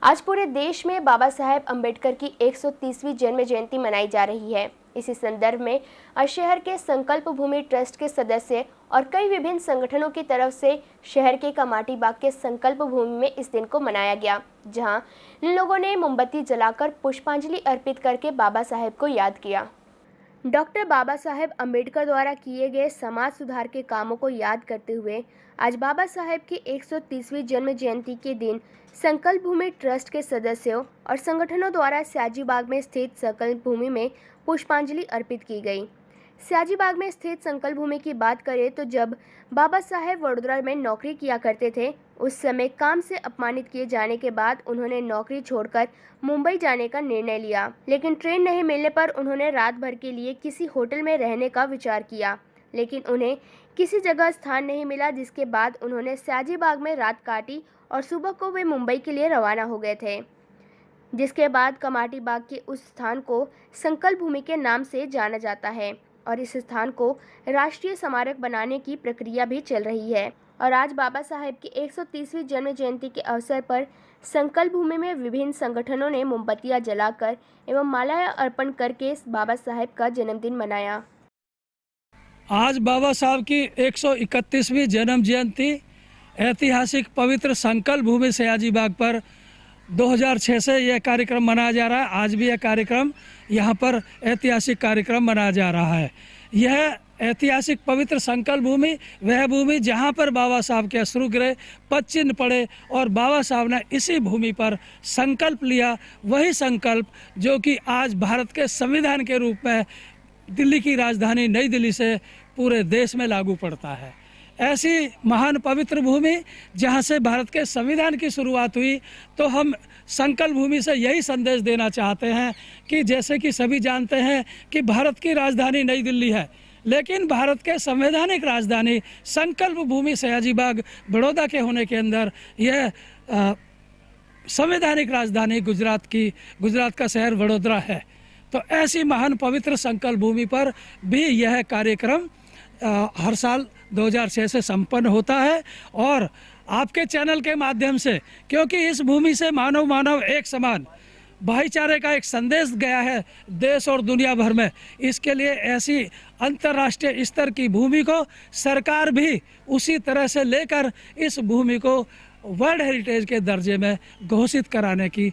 आज पूरे देश में बाबा साहेब अम्बेडकर की 130वीं जन्म जयंती मनाई जा रही है। इसी संदर्भ में आज शहर के संकल्प भूमि ट्रस्ट के सदस्य और कई विभिन्न संगठनों की तरफ से शहर के कमाटी बाग के संकल्प भूमि में इस दिन को मनाया गया, जहां इन लोगों ने मोमबत्ती जलाकर पुष्पांजलि अर्पित करके बाबा साहेब को याद किया। डॉक्टर बाबा साहेब अम्बेडकर द्वारा किए गए समाज सुधार के कामों को याद करते हुए आज बाबा साहेब की 130वीं जन्म जयंती के दिन संकल्प भूमि ट्रस्ट के सदस्यों और संगठनों द्वारा सयाजी बाग में स्थित संकल्प भूमि में पुष्पांजलि अर्पित की गई। सयाजी बाग में स्थित संकल्प भूमि की बात करें तो जब बाबा साहेब वडोदरा में नौकरी किया करते थे, उस समय काम से अपमानित किए जाने के बाद उन्होंने नौकरी छोड़कर मुंबई जाने का निर्णय लिया, लेकिन ट्रेन नहीं मिलने पर उन्होंने रात भर के लिए किसी होटल में रहने का विचार किया, लेकिन उन्हें किसी जगह स्थान नहीं मिला, जिसके बाद उन्होंने सयाजी बाग में रात काटी और सुबह को वे मुंबई के लिए रवाना हो गए थे, जिसके बाद कमाटी बाग के उस स्थान को संकल्प भूमि के नाम से जाना जाता है और इस स्थान को राष्ट्रीय स्मारक बनाने की प्रक्रिया भी चल रही है। और आज बाबा साहेब की 130वीं जन्म जयंती के अवसर पर संकल्प भूमि में विभिन्न संगठनों ने मोमबत्तियां जलाकर एवं मालाएं अर्पण करके बाबा साहेब का जन्मदिन मनाया। आज बाबा साहब की 131वीं जन्म जयंती ऐतिहासिक पवित्र संकल्प भूमि सयाजी बाग पर 2006 से यह कार्यक्रम मनाया जा रहा है। आज भी यह कार्यक्रम यहाँ पर ऐतिहासिक कार्यक्रम मनाया जा रहा है। यह ऐतिहासिक पवित्र संकल्प भूमि वह भूमि जहाँ पर बाबा साहब के अश्रुग्रह पदचिन्ह पड़े और बाबा साहब ने इसी भूमि पर संकल्प लिया, वही संकल्प जो कि आज भारत के संविधान के रूप में दिल्ली की राजधानी नई दिल्ली से पूरे देश में लागू पड़ता है। ऐसी महान पवित्र भूमि जहाँ से भारत के संविधान की शुरुआत हुई, तो हम संकल्प भूमि से यही संदेश देना चाहते हैं कि जैसे कि सभी जानते हैं कि भारत की राजधानी नई दिल्ली है, लेकिन भारत के संवैधानिक राजधानी संकल्प भूमि सयाजी बाग बड़ौदा के होने के अंदर यह संवैधानिक राजधानी गुजरात का शहर वडोदरा है। तो ऐसी महान पवित्र संकल्प भूमि पर भी यह कार्यक्रम हर साल 2006 से संपन्न होता है और आपके चैनल के माध्यम से, क्योंकि इस भूमि से मानव एक समान भाईचारे का एक संदेश गया है देश और दुनिया भर में, इसके लिए ऐसी अंतर्राष्ट्रीय स्तर की भूमि को सरकार भी उसी तरह से लेकर इस भूमि को वर्ल्ड हेरिटेज के दर्जे में घोषित कराने की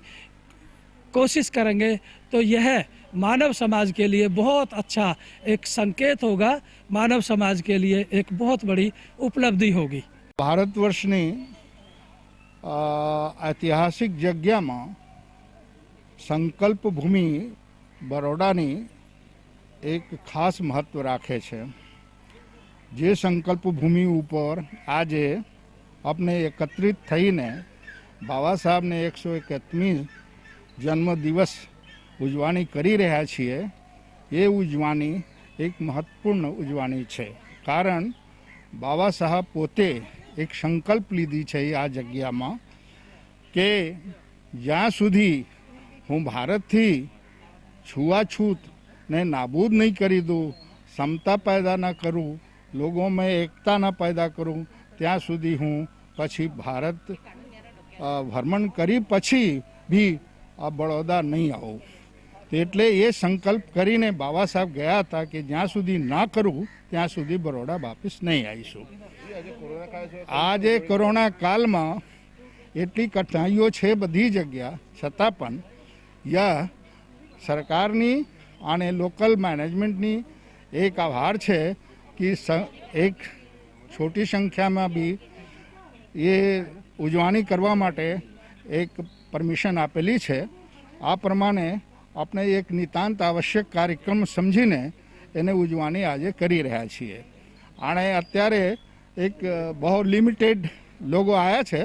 कोशिश करेंगे। तो यह मानव समाज के लिए बहुत अच्छा एक संकेत होगा, मानव समाज के लिए एक बहुत बड़ी उपलब्धि होगी। भारतवर्षनी ऐतिहासिक जग्यामां संकल्प भूमि बरोडानी एक खास महत्व राखे छे। जे संकल्प भूमि ऊपर आजे अपने एकत्रित थईने बाबा साहब ने 131મી जन्म दिवस उजवानी करी रह्या छीए, ये उजवानी एक महत्वपूर्ण उजवानी छे। कारण बाबा साहब पोते एक संकल्प लीधी छे आ जग्यामां के ज्यां सुधी हूँ भारत थी छुआछूत ने नाबूद नहीं करी दूँ, समता पैदा ना करूँ, लोगों में एकता ना पैदा करूँ, त्या सुधी हूँ पछी भारत भ्रमण करी पछी भी आ बड़ौदा नहीं आऊँ। એટલે એ સંકલ્પ કરીને બાબા સાહેબ ગયા હતા કે જ્યાં સુધી ના કરું ત્યાં સુધી બરોડા વાપસ નહીં આવીશું। આજે કોરોના કાળમાં એટલી કઠિનાઈઓ છે બધી જગ્યા, છતાં પણ યા સરકારની અને લોકલ મેનેજમેન્ટની એક આભાર છે कि એક छोटी સંખ્યામાં બી એ ઉજવણી કરવા માટે એક પરમિશન આપેલી છે। આ પ્રમાણે આપણે એક નિતાંત આવશ્યક કાર્યક્રમ સમજીને એને ઉજવણી આજે કરી રહ્યા છીએ। આણે અત્યારે એક બહુ લિમિટેડ લોકો આવ્યા છે।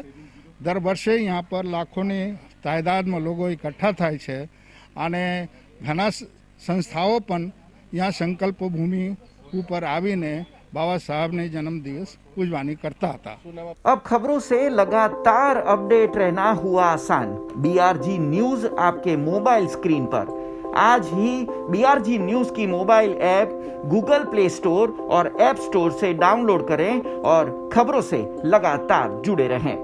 દર વર્ષે यहाँ पर લાખોની તાદાદમાં લોકો એકઠા થાય છે અને ઘણા સંસ્થાઓ પણ यहाँ સંકલ્પ ભૂમિ ઉપર આવીને बाबा साहब ने जन्म दिवस उजवानी करता था। अब खबरों से लगातार अपडेट रहना हुआ आसान। BRG न्यूज आपके मोबाइल स्क्रीन पर। आज ही BRG न्यूज की mobile app Google play store और ऐप स्टोर से डाउनलोड करें और खबरों से लगातार जुड़े रहें।